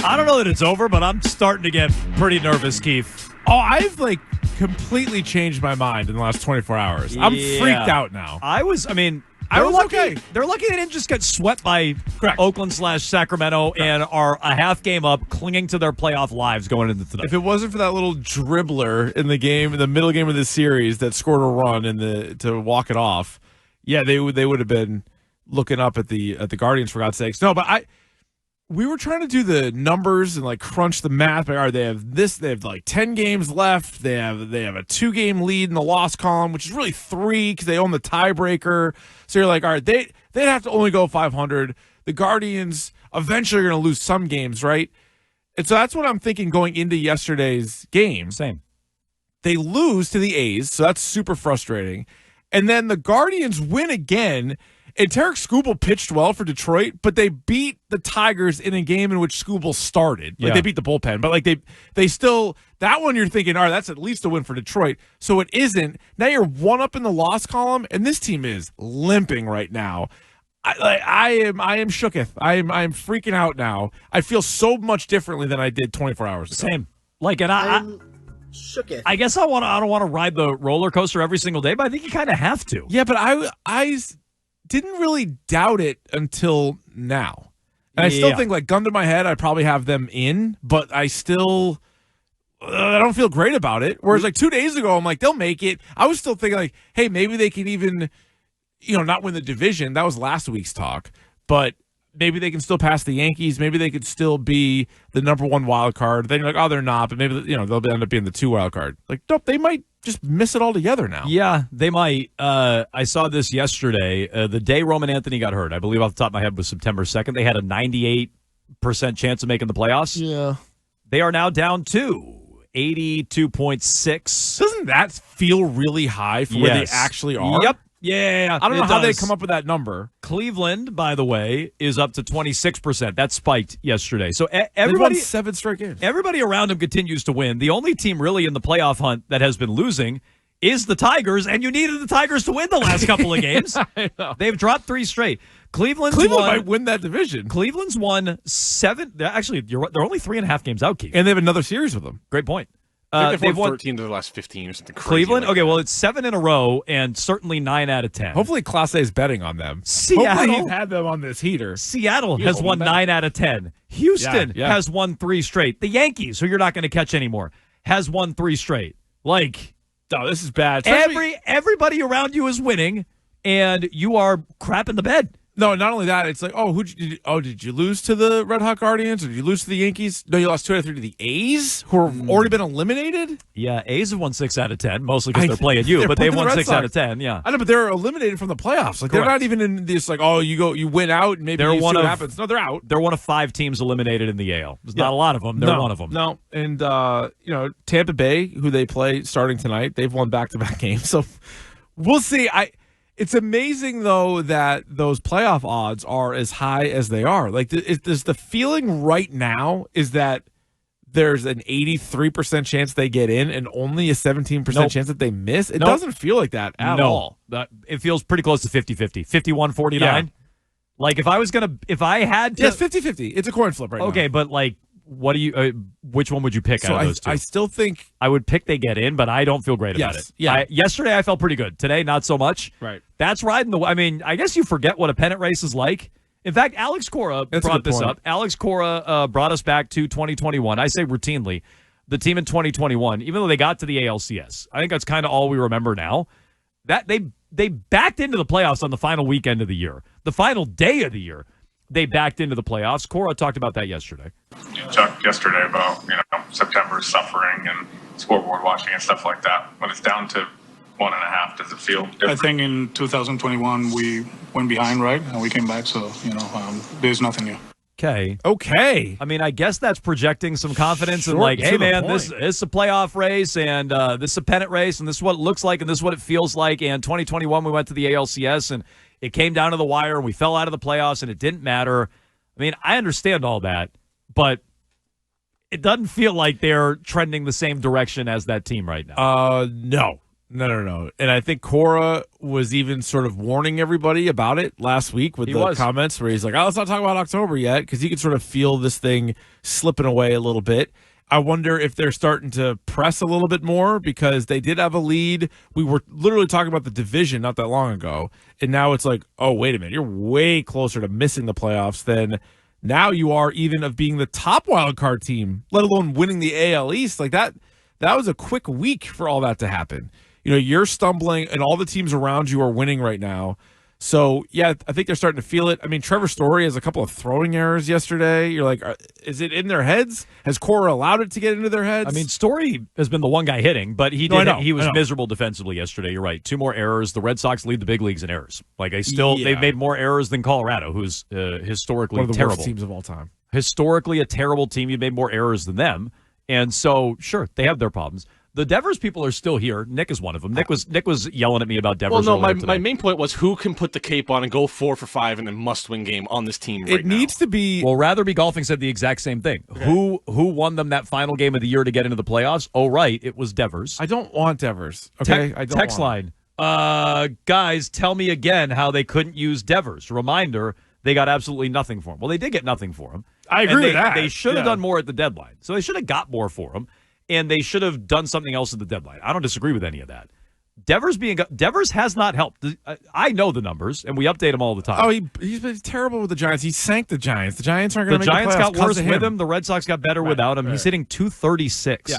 I don't know that it's over, but I'm starting to get pretty nervous, Keefe. Oh, I've completely changed my mind in the last 24 hours. I'm freaked out now. I was lucky. Okay. They're lucky they didn't just get swept by Correct. Oakland/Sacramento and are a half game up, clinging to their playoff lives going into tonight. If it wasn't for that little dribbler in the game, in the middle game of the series that scored a run to walk it off, they would have been looking up at the Guardians, for God's sakes. No, but we were trying to do the numbers and crunch the math. They have 10 games left. They have a 2-game lead in the loss column, which is really 3 because they own the tiebreaker. So you're like, all right, they'd have to only go 500. The Guardians eventually are going to lose some games, right? And so that's what I'm thinking going into yesterday's game. Same. They lose to the A's, so that's super frustrating. And then the Guardians win again. And Tarek Skubal pitched well for Detroit, but they beat the Tigers in a game in which Skubal started. They beat the bullpen, but they still, that one you're thinking, all right, that's at least a win for Detroit. So it isn't. Now you're 1 up in the loss column, and this team is limping right now. I am shooketh. I am freaking out now. I feel so much differently than I did 24 hours ago. Same. I'm shooketh. I guess I don't want to ride the roller coaster every single day, but I think you kind of have to. Yeah, but I didn't really doubt it until now. And I still think, gun to my head, I probably have them in, but I still I don't feel great about it. Whereas 2 days ago, I'm like, they'll make it. I was still thinking hey, maybe they can even, not win the division. That was last week's talk. But maybe they can still pass the Yankees. Maybe they could still be the number 1 wild card. Then you're like, oh, they're not. But maybe, they'll end up being the 2 wild card. Nope, they might just miss it altogether now. Yeah, they might. I saw this yesterday. The day Roman Anthony got hurt, I believe off the top of my head was September 2nd. They had a 98% chance of making the playoffs. Yeah. They are now down to 82.6. Doesn't that feel really high for where they actually are? Yep. Yeah. I don't know how they come up with that number. Cleveland, by the way, is up to 26%. That spiked yesterday. So everybody won 7 straight games. Everybody around them continues to win. The only team really in the playoff hunt that has been losing is the Tigers, and you needed the Tigers to win the last couple of games. I know. They've dropped 3 straight. Cleveland might win that division. Cleveland's won 7. Actually, they're only 3.5 games out, Keith. And they have another series with them. Great point. They've won 13 to the last 15 or something crazy. Cleveland? Okay, well, it's 7 in a row and certainly 9 out of 10. Hopefully Class A is betting on them. Seattle, hopefully he's had them on this heater. Seattle has won 9 out of 10. Houston has won 3 straight. The Yankees, who you're not going to catch anymore, has won 3 straight. No, this is bad. Everybody around you is winning, and you are crapping the bed. No, not only that, it's did you lose to the Red Hot Guardians or did you lose to the Yankees? No, you lost 2 out of 3 to the A's, who have already been eliminated? Yeah, A's have won 6 out of 10, mostly because they're playing you, but they've won 6 out of 10, yeah. I know, but they're eliminated from the playoffs. They're not even in this, you win out and maybe you see what happens. No, they're out. They're one of 5 teams eliminated in the AL. There's not a lot of them. They're one of them. No, and, Tampa Bay, who they play starting tonight, they've won back-to-back games. So we'll see. It's amazing, though, that those playoff odds are as high as they are. Does the feeling right now is that there's an 83% chance they get in and only a 17% chance that they miss? It doesn't feel like that at all. It feels pretty close to 50-50. 51-49? Yeah. If I had to... Yes, 50-50. It's a coin flip right now. Okay, but what do you? Which one would you pick out of those 2? I still think I would pick they get in, but I don't feel great about it. Yeah. Yesterday I felt pretty good. Today, not so much. Right. That's riding the. I mean, I guess you forget what a pennant race is like. In fact, Alex Cora brought this up. Alex Cora brought us back to 2021. I say routinely, the team in 2021, even though they got to the ALCS, I think that's kind of all we remember now. That they backed into the playoffs on the final weekend of the year, the final day of the year. They backed into the playoffs. Cora talked about that yesterday. You talked yesterday about September suffering and scoreboard watching and stuff like that. When it's down to 1.5, does it feel different? I think in 2021 we went behind, right, and we came back. So there's nothing new. Okay. I mean, I guess that's projecting some confidence in hey man, this is a playoff race and this is a pennant race and this is what it looks like and this is what it feels like. And 2021 we went to the ALCS and it came down to the wire and we fell out of the playoffs and it didn't matter. I mean, I understand all that, but it doesn't feel like they're trending the same direction as that team right now. No. No. And I think Cora was even sort of warning everybody about it last week with comments where he's like, let's not talk about October yet, because he could sort of feel this thing slipping away a little bit. I wonder if they're starting to press a little bit more because they did have a lead. We were literally talking about the division not that long ago, and now it's like, oh, wait a minute, you're way closer to missing the playoffs than now you are even of being the top wild card team, let alone winning the AL East. Like that was a quick week for all that to happen. You're stumbling, and all the teams around you are winning right now. So, yeah, I think they're starting to feel it. I mean, Trevor Story has a couple of throwing errors yesterday. You're like, is it in their heads? Has Cora allowed it to get into their heads? I mean, Story has been the one guy hitting, but he was miserable defensively yesterday. You're right. 2 more errors. The Red Sox lead the big leagues in errors. Like, they've made more errors than Colorado, who's historically one of the terrible. Worst teams of all time. Historically a terrible team. You made more errors than them. And so, sure, they have their problems. The Devers people are still here. Nick is one of them. Nick was yelling at me about Devers. Well, no, my main point was who can put the cape on and go 4 for 5 in a must-win game on this team right now. It needs to be... Well, Rather Be Golfing said the exact same thing. Okay. Who won them that final game of the year to get into the playoffs? Oh, right, it was Devers. I don't want Devers, okay? I don't Text line. Guys, tell me again how they couldn't use Devers. Reminder, they got absolutely nothing for him. Well, they did get nothing for him. I agree with that. They should have done more at the deadline. So they should have got more for him. And they should have done something else at the deadline. I don't disagree with any of that. Devers has not helped. I know the numbers, and we update them all the time. Oh, he's been terrible with the Giants. He sank the Giants. The Giants aren't going to make the playoffs. The Giants got worse with him. The Red Sox got better without him. Right. He's hitting 236. Yeah.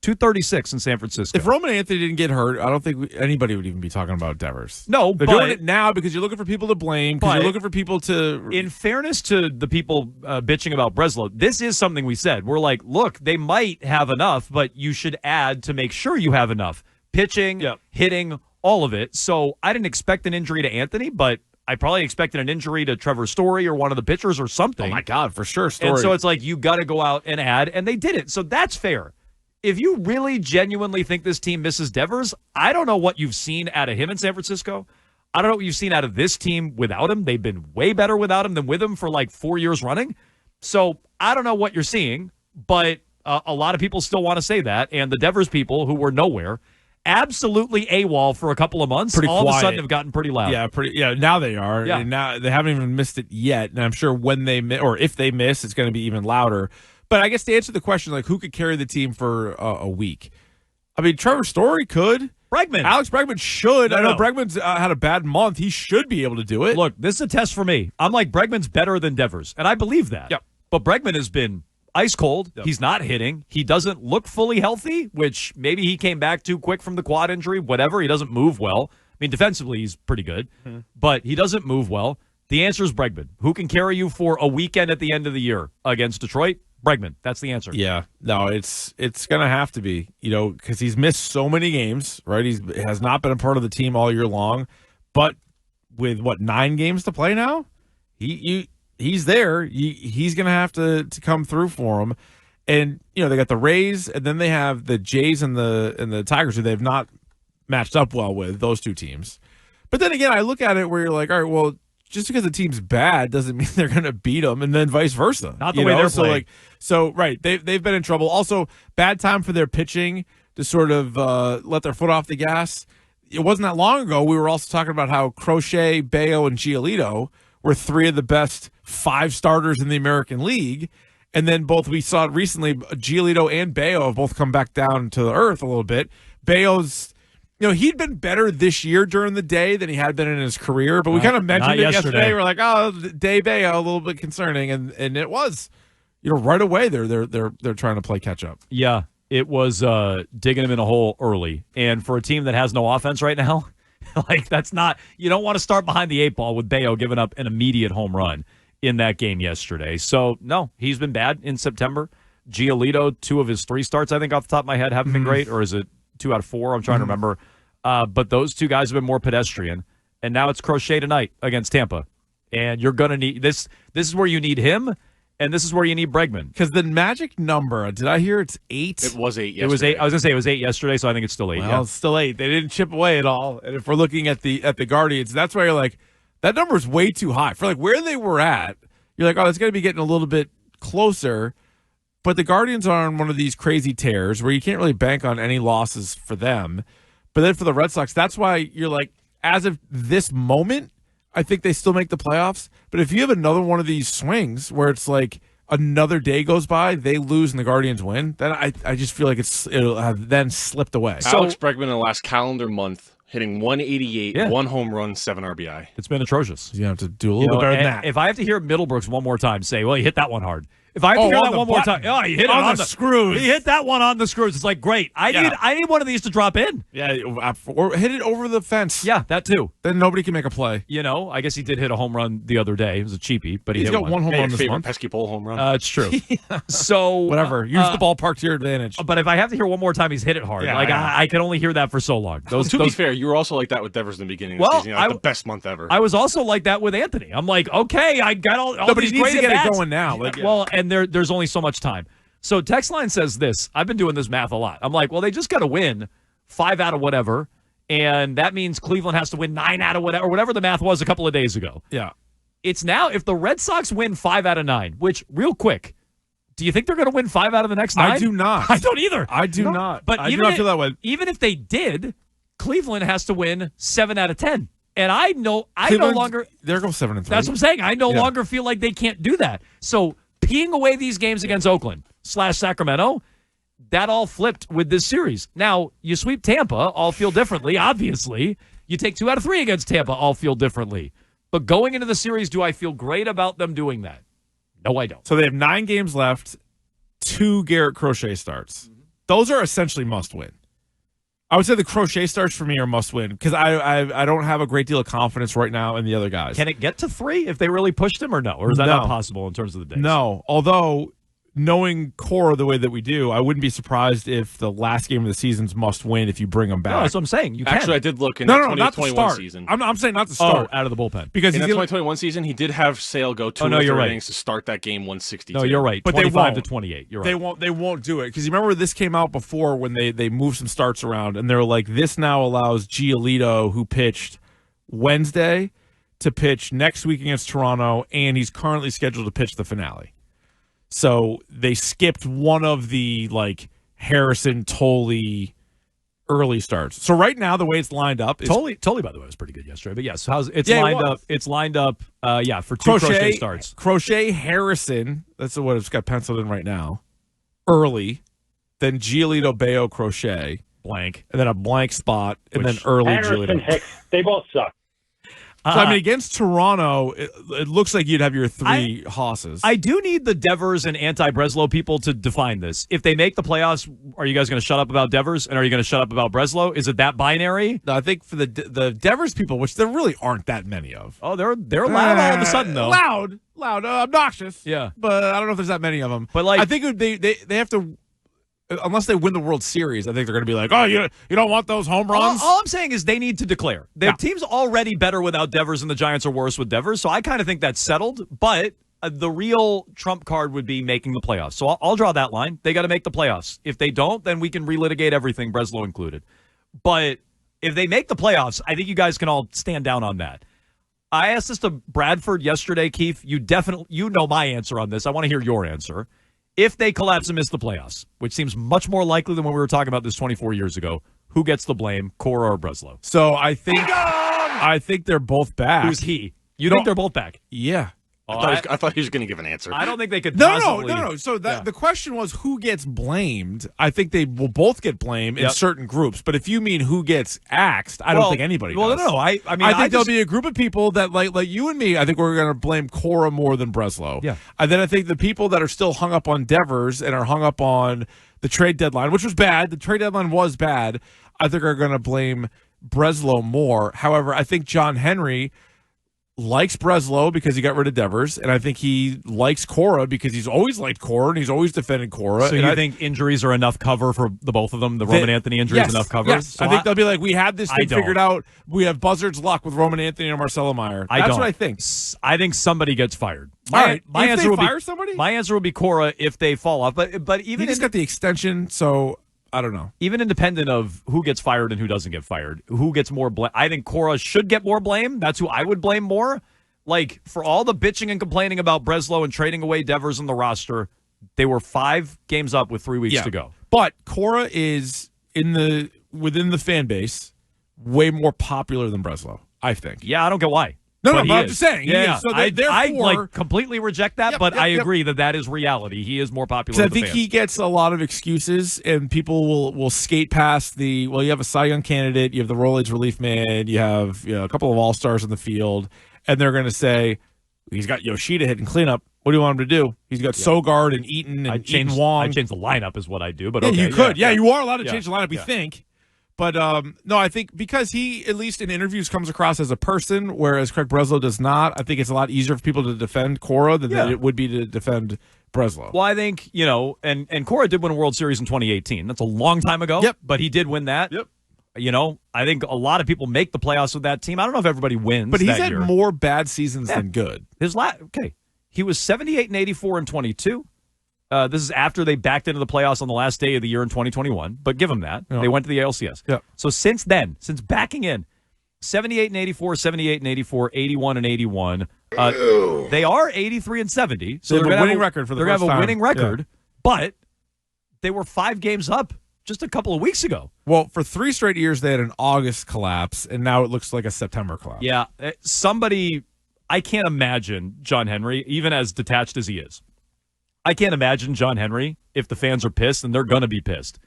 236 in San Francisco. If Roman Anthony didn't get hurt, I don't think anybody would even be talking about Devers. No, they're doing it now because you're looking for people to blame, because you're looking for people to... In fairness to the people bitching about Breslow, this is something we said. We're like, look, they might have enough, but you should add to make sure you have enough. Pitching, hitting, all of it. So I didn't expect an injury to Anthony, but I probably expected an injury to Trevor Story or one of the pitchers or something. Oh, my God, for sure, Story. And so it's like, you got to go out and add, and they did it. So that's fair. If you really genuinely think this team misses Devers, I don't know what you've seen out of him in San Francisco. I don't know what you've seen out of this team without him. They've been way better without him than with him for like 4 years running. So I don't know what you're seeing, but a lot of people still want to say that. And the Devers people who were nowhere, absolutely AWOL for a couple of months, pretty all quiet. Of a sudden have gotten pretty loud. Yeah, now they are. Yeah. And now they haven't even missed it yet. And I'm sure when they or if they miss, it's going to be even louder. But I guess to answer the question, like, who could carry the team for a week? I mean, Trevor Story could. Alex Bregman should. I know Bregman's had a bad month. He should be able to do it. Look, this is a test for me. I'm like, Bregman's better than Devers, and I believe that. Yep. But Bregman has been ice cold. Yep. He's not hitting. He doesn't look fully healthy, which maybe he came back too quick from the quad injury, whatever. He doesn't move well. I mean, defensively, he's pretty good, but he doesn't move well. The answer is Bregman. Who can carry you for a weekend at the end of the year against Detroit? Bregman. That's the answer. Yeah. No, it's going to have to be, because he's missed so many games, right? He has not been a part of the team all year long. But with, 9 games to play now? He's there. He's going to have to come through for him. And, they got the Rays, and then they have the Jays and the Tigers, who they've not matched up well with, those two teams. But then again, I look at it where you're like, all right, well, just because the team's bad doesn't mean they're going to beat them, and then vice versa. Not the way they're playing. Right, they've been in trouble. Also, bad time for their pitching to sort of let their foot off the gas. It wasn't that long ago we were also talking about how Crochet, Bayo, and Giolito were 3 of the best 5 starters in the American League, and then we saw it recently, Giolito and Bayo have both come back down to the earth a little bit. Bayo's... he'd been better this year during the day than he had been in his career, but we kind of mentioned it yesterday. We're like, oh, Day Bayo, a little bit concerning, and it was, right away they're trying to play catch up. Yeah, it was digging him in a hole early, and for a team that has no offense right now, like that's not, you don't want to start behind the 8 ball with Bayo giving up an immediate home run in that game yesterday. So no, he's been bad in September. Giolito, 2 of his 3 starts, I think off the top of my head, haven't been great, or is it 2 out of 4? I'm trying to remember. But those 2 guys have been more pedestrian. And now it's Crochet tonight against Tampa. And you're going to need this. This is where you need him, and this is where you need Bregman. Because the magic number, did I hear it's 8? It was 8 yesterday. It was 8. I was going to say it was 8 yesterday, so I think it's still 8. Well, it's still 8. They didn't chip away at all. And if we're looking at the Guardians, that's why you're like, that number is way too high. For like where they were at, you're like, oh, it's going to be getting a little bit closer. But the Guardians are on one of these crazy tears where you can't really bank on any losses for them. But then for the Red Sox, that's why you're like, as of this moment, I think they still make the playoffs. But if you have another one of these swings where it's like another day goes by, they lose and the Guardians win, then I just feel like it'll have then slipped away. Alex Bregman in the last calendar month hitting 188, 1 home run, 7 RBI. It's been atrocious. You have to do a little bit better than that. If I have to hear Middlebrooks one more time say, well, he hit that one hard. If I have to hear that one more time, he hit it on the screws. He hit that one on the screws. It's like, great. I need one of these to drop in. Yeah, or hit it over the fence. Yeah, that too. Then nobody can make a play. I guess he did hit a home run the other day. It was a cheapie, but he's got one home run this month. Pesky pole home run. It's true. So whatever. Use the ballpark to your advantage. But if I have to hear one more time, he's hit it hard. I can only hear that for so long. To be fair, you were also like that with Devers in the beginning of the season. The best month ever. I was also like that with Anthony. I'm like, okay, I got all but these he needs great to get at-bats. it going now. Well, and there's only so much time. So text line says this. I've been doing this math a lot. I'm like, well, they just got to win 5 out of whatever, and that means Cleveland has to win 9 out of whatever the math was a couple of days ago. Yeah. It's now, if the Red Sox win 5 out of 9, which, real quick, do you think they're going to win 5 out of the next 9? I do not. I don't either. I do not. But I do not feel that way. Even if they did, Cleveland has to win 7 out of 10. And I no longer. There goes 7-3. That's what I'm saying. I no longer feel like they can't do that. So peeing away these games against Oakland/Sacramento, that all flipped with this series. Now, you sweep Tampa, all feel differently, obviously. You take 2 out of 3 against Tampa, all feel differently. But going into the series, do I feel great about them doing that? No, I don't. So they have 9 games left, 2 Garrett Crochet starts. Those are essentially must-win. I would say the Crochet starts for me are must-win because I don't have a great deal of confidence right now in the other guys. Can it get to 3 if they really pushed him or no? Or is that not possible in terms of the days? No, although knowing Cora the way that we do, I wouldn't be surprised if the last game of the season's must-win if you bring him back. No, that's what I'm saying. You can. Actually, I did look in the 2021 season. I'm saying not to start. Out of the bullpen. Because in the 2021 season, he did have Sale go 2 innings to start that game 162. No, you're right. But 25 to 28. You're right. They won't do it. Because you remember this came out before when they moved some starts around, and they were like, this now allows Giolito, who pitched Wednesday, to pitch next week against Toronto, and he's currently scheduled to pitch the finale. So they skipped one of the Harrison Tolley early starts. So right now the way it's lined up is Tolley by the way was pretty good yesterday. But yes, it's lined up for 2 Crochet starts. Crochet Harrison, that's what it's got penciled in right now. Early, then Giolito Bayo Crochet blank, and then a blank spot, and then early Harrison Giolito. Hicks, they both suck. So, I mean, against Toronto, it looks like you'd have your 3 hosses. I do need the Devers and anti-Breslow people to define this. If they make the playoffs, are you guys going to shut up about Devers, and are you going to shut up about Breslow? Is it that binary? No, I think for the Devers people, which there really aren't that many of. Oh, they're loud all of a sudden, though. Loud, obnoxious. Yeah. But I don't know if there's that many of them. But I think they have to, unless they win the World Series, I think they're going to be like, oh, you don't want those home runs? All I'm saying is they need to declare. Their team's already better without Devers, and the Giants are worse with Devers, so I kind of think that's settled. But the real trump card would be making the playoffs. So I'll draw that line. They got to make the playoffs. If they don't, then we can relitigate everything, Breslow included. But if they make the playoffs, I think you guys can all stand down on that. I asked this to Bradford yesterday, Keefe. You know my answer on this. I want to hear your answer. If they collapse and miss the playoffs, which seems much more likely than when we were talking about this 24 years ago, who gets the blame, Cora or Breslow? So I think they're both back. Who's he? You think they're both back? Yeah. I thought he was going to give an answer. I don't think they could possibly. No. So the question was who gets blamed. I think they will both get blamed in certain groups. But if you mean who gets axed, I don't think anybody does. No. I think there'll be a group of people that, like you and me, I think we're going to blame Cora more than Breslow. Yeah. And then I think the people that are still hung up on Devers and are hung up on the trade deadline, which was bad. The trade deadline was bad. I think are going to blame Breslow more. However, I think John Henry likes Breslow because he got rid of Devers, and I think he likes Cora because he's always liked Cora and he's always defended Cora. So you think injuries are enough cover for the both of them? The Roman Anthony injuries enough cover? Yes. So I think they'll be like, we had this thing figured out. We have buzzard's luck with Roman Anthony and Marcelo Meyer. That's what I think. I think somebody gets fired. My answer would be somebody. My answer would be Cora if they fall off. But even he just got the extension, so I don't know. Even independent of who gets fired and who doesn't get fired, who gets more blame? I think Cora should get more blame. That's who I would blame more. Like, for all the bitching and complaining about Breslow and trading away Devers in the roster, they were 5 games up with 3 weeks to go. But Cora is in the within the fan base, way more popular than Breslow, I think. Yeah, I don't get why. But I'm just saying. Yeah, so I completely reject that, but I agree that is reality. He is more popular. I think he gets a lot of excuses, and people will skate past you have a Cy Young candidate, you have the Rolaids relief man, you have a couple of all-stars in the field, and they're going to say, he's got Yoshida hitting cleanup. What do you want him to do? He's got Sogard and Eaton and Eaton Wong. I change the lineup is what I do, but yeah, okay. You could. Yeah, you are allowed to change the lineup, we Yeah. think. But no, I think because he, at least in interviews, comes across as a person, whereas Craig Breslow does not. I think it's a lot easier for people to defend Cora than it would be to defend Breslow. Well, I think, and Cora did win a World Series in 2018. That's a long time ago. Yep. But he did win that. Yep. I think a lot of people make the playoffs with that team. I don't know if everybody wins. But he's that had year. more bad seasons than good. He was 78 and 84 in 22. This is after they backed into the playoffs on the last day of the year in 2021, but give them that. Yeah. They went to the ALCS. Yeah. So since then, since backing in, 78 and 84, 78 and 84, 81 and 81. They are 83 and 70. So they're going to have a winning record for the first time. They're going to have a winning record, but they were 5 games up just a couple of weeks ago. Well, for 3 straight years, they had an August collapse, and now it looks like a September collapse. Yeah. I can't imagine John Henry, even as detached as he is. I can't imagine John Henry, if the fans are pissed, and they're going to be pissed.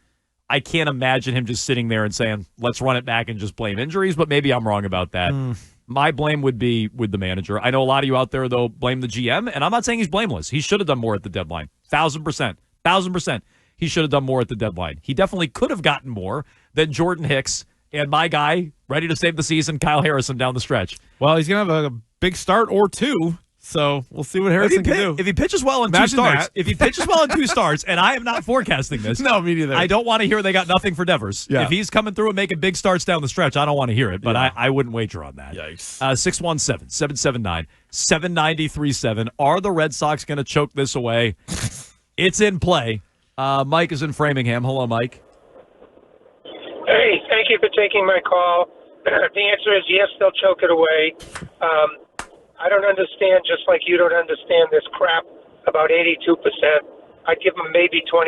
I can't imagine him just sitting there and saying, let's run it back and just blame injuries, but maybe I'm wrong about that. My blame would be with the manager. I know a lot of you out there, though, blame the GM, and I'm not saying he's blameless. He should have done more at the deadline. 1,000%. He should have done more at the deadline. He definitely could have gotten more than Jordan Hicks and my guy, ready to save the season, Kyle Harrison, down the stretch. Well, he's going to have a big start or 2. So we'll see what Harrison can do. If he pitches well in 2 starts, and I am not forecasting this. No, me neither. I don't want to hear they got nothing for Devers. Yeah. If he's coming through and making big starts down the stretch, I don't want to hear it, but I wouldn't wager on that. Yikes. 617-779-7937. Are the Red Sox going to choke this away? It's in play. Mike is in Framingham. Hello, Mike. Hey, thank you for taking my call. The answer is yes, they'll choke it away. I don't understand, just like you don't understand this crap about 82%. I'd give them maybe 25%.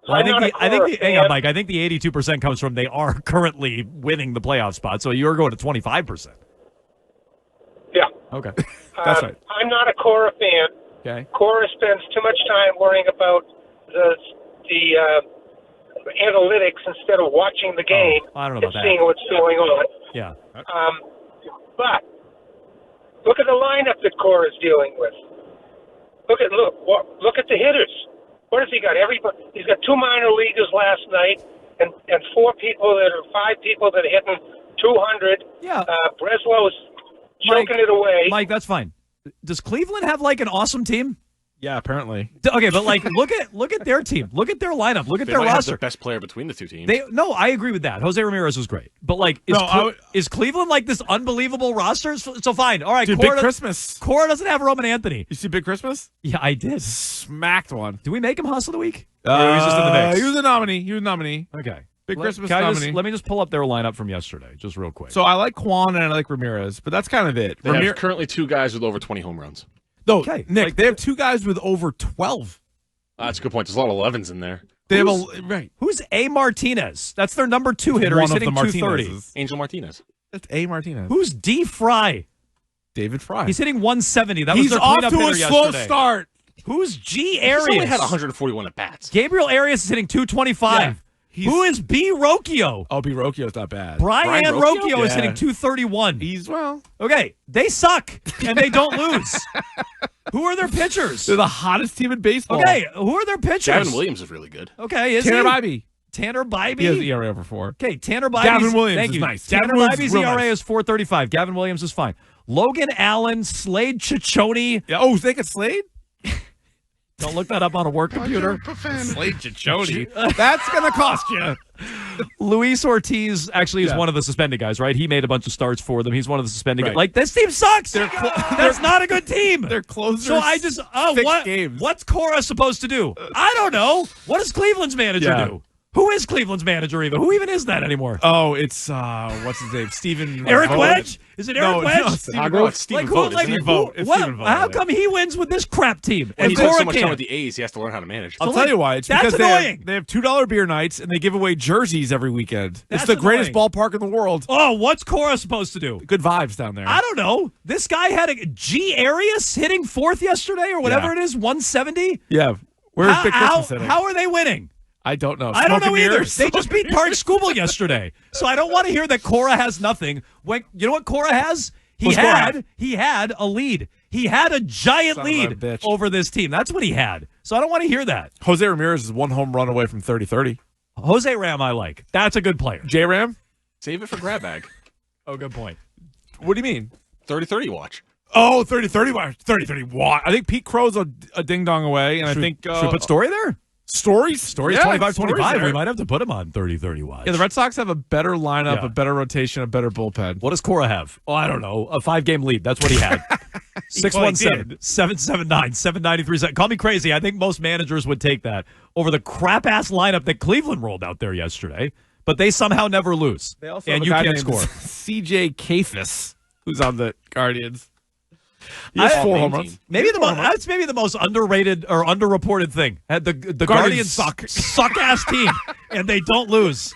Hang on, Mike. I think the 82% comes from they are currently winning the playoff spot, so you're going to 25%. Yeah. Okay. That's right. I'm not a Cora fan. Okay. Cora spends too much time worrying about the analytics instead of watching the game I don't know about and seeing what's going on. Yeah. But look at the lineup that Cora's dealing with. Look at the hitters. What has he got? He's got 2 minor leaguers last night and 5 people that are hitting 200. Yeah. Breslow is choking it away. Mike, that's fine. Does Cleveland have an awesome team? Yeah, apparently. Okay, but look at their team. Look at their lineup. Look at They their might have roster. the best player between the 2 teams. I agree with that. Jose Ramirez was great. But is Cleveland this unbelievable roster? So fine. All right, Dude, Big Christmas. Cora doesn't have Roman Anthony. You see Big Christmas? Yeah, I did. Smacked one. Did we make him Hustle of the Week? Or he was just in the mix? He was a nominee. Okay. Big Christmas nominee. Let me just pull up their lineup from yesterday, just real quick. So I like Quan and I like Ramirez, but that's kind of it. They have currently 2 guys with over 20 home runs. No, okay. Nick, they have 2 guys with over 12. That's a good point. There's a lot of 11s in there. Who's A. Martinez? That's their number 2 hitter. He's hitting 230. Angel Martinez. That's A. Martinez. Who's D. Fry? David Fry. He's hitting 170. He's off to a slow start. Who's G. Arias? He's only had 141 at bats. Gabriel Arias is hitting 225. Yeah. Who is B. Rocchio? Oh, B. Rocchio's not bad. Brian Rocchio is hitting 231. Okay, they suck, and they don't lose. Who are their pitchers? They're the hottest team in baseball. Okay, who are their pitchers? Gavin Williams is really good. Okay, is Tanner Bybee. Tanner Bybee? He has ERA over 4. Okay, Tanner Bybee. Gavin Williams is nice. Tanner Bybee's ERA is 4.35. Gavin Williams is fine. Logan Allen, Slade Ciccone. Yeah. Oh, they get Slade? Don't look that up on a work computer. Slade Ciccone. That's going to cost you. Luis Ortiz actually is one of the suspended guys, right? He made a bunch of starts for them. He's one of the suspended guys. This team sucks. That's not a good team. They're closers. So I just, games. what's Cora supposed to do? I don't know. What does Cleveland's manager do? Who is Cleveland's manager even? Who even is that anymore? Oh, it's what's his name? Stephen Eric Vogt. Wedge? Is it Eric Wedge? No, Stephen Stephen who- Vogt. like, isn't it? Steve Vogt. It's what- Stephen Vogt, how I think. come he wins with this crap team? Well, And he's had so Cora much time can't? with the A's, he has to learn how to manage. I'll tell you why. It's That's because annoying. they have $2 beer nights and they give away jerseys every weekend. That's It's the greatest annoying. ballpark in the world. Oh, what's Cora supposed to do? Good vibes down there. I don't know. This guy had a G. Arias hitting fourth yesterday or whatever Yeah. it is, 170. Yeah. Where's Big Christmas sitting? How are they winning? I don't know. I don't know Smoking either. mirrors? They just beat Park Scuba yesterday. So I don't want to hear that Cora has nothing. When you know what Cora has? He had a lead. He had a giant Son of a lead bitch. over this team. That's what he had. So I don't want to hear that. Jose Ramirez is one home run away from 30-30. Jose Ram I like. That's a good player. J-Ram? Save it for grab bag. Oh, good point. What do you mean? 30-30 watch. Oh, 30-30. 30-30 watt. I think Pete Crow's a ding-dong away, and I think Should we put Story there? Stories. Story's Yeah, 25-25. Story's We there. might have to put him on 30-30 watch. Yeah, the Red Sox have a better lineup, Yeah. a better rotation, a better bullpen. What does Cora have? Oh, I don't know. A 5-game lead. That's what he had. 617-779-793. Call me crazy. I think most managers would take that over the crap-ass lineup that Cleveland rolled out there yesterday. But they somehow never lose. They also and have you a guy can't named score. C.J. Kafis, who's on the Guardians. He I- has 4 home Main runs. team. Maybe that's maybe the most underrated or underreported thing. The Guardians suck. suck ass team, and they don't lose.